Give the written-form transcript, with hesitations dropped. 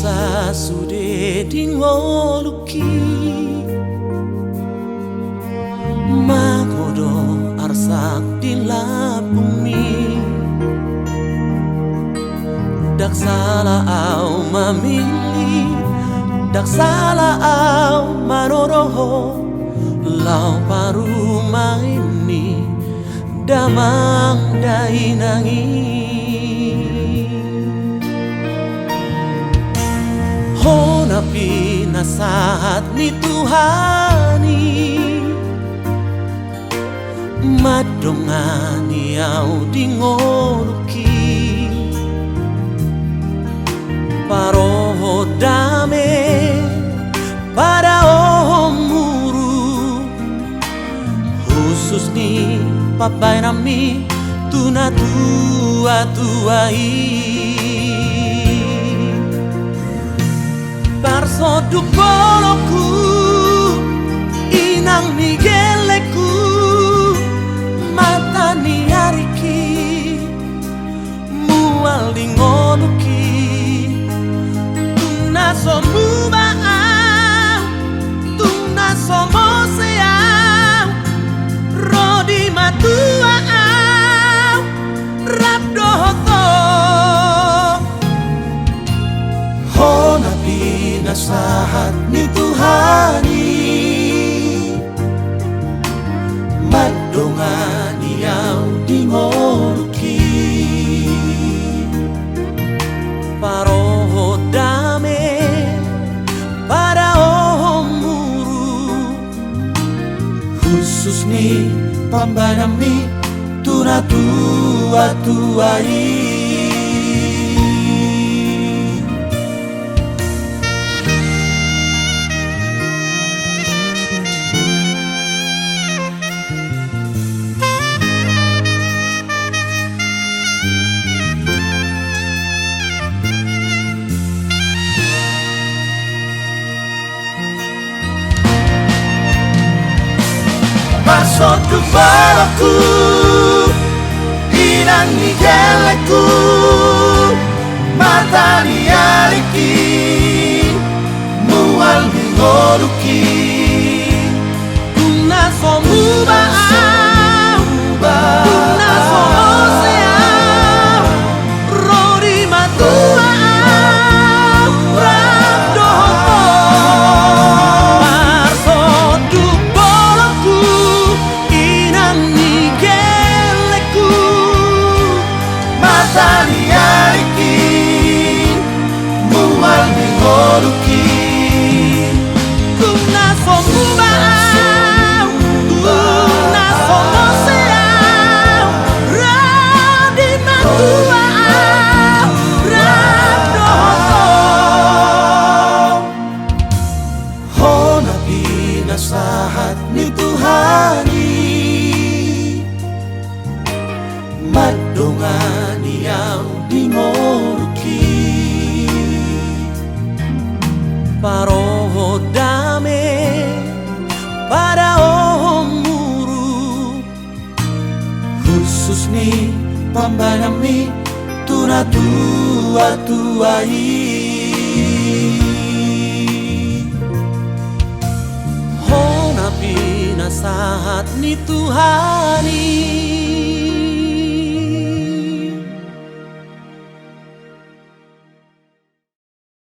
dosa sudah dingoluki, magodo arsak dilapumi. Dak salah au mamili, dak salah au manoroho, lau paru maini damang dainangi. Ho napi nasahat ni Tuhani, madongani au dingoluki, paroho dame pada omuru, khusus ni papai nami tuna tuai. Barsoduk boloku inang ni geleku, mata ni ariki mual dingoluki, tuna somu baang, tuna somo seang, rodi matua au rap dohoto. Ho nabi nasahat ni Tuhani, madongani au dingoluki, paroho dame pada omuru, khusus ni pambanami tuna tuai. Barsoduk boloku inang ni geleku, mata ni ariki mual dingoluki, tuna somu baang, tuna somo seang, rodi matua au rap dohoto. Barsoduk boloku inang ni geleku, mata ni ariki mual dingoluki, tuna somu baang, tuna somo seang, rodi matua au rap dohoto. Ho nabi nasahat ni Tuhani, madongani au dingoluki, paroho dame pada omuru, khusus ni pambanami tuna tuai. Ho nabi nasahat ni Tuhani,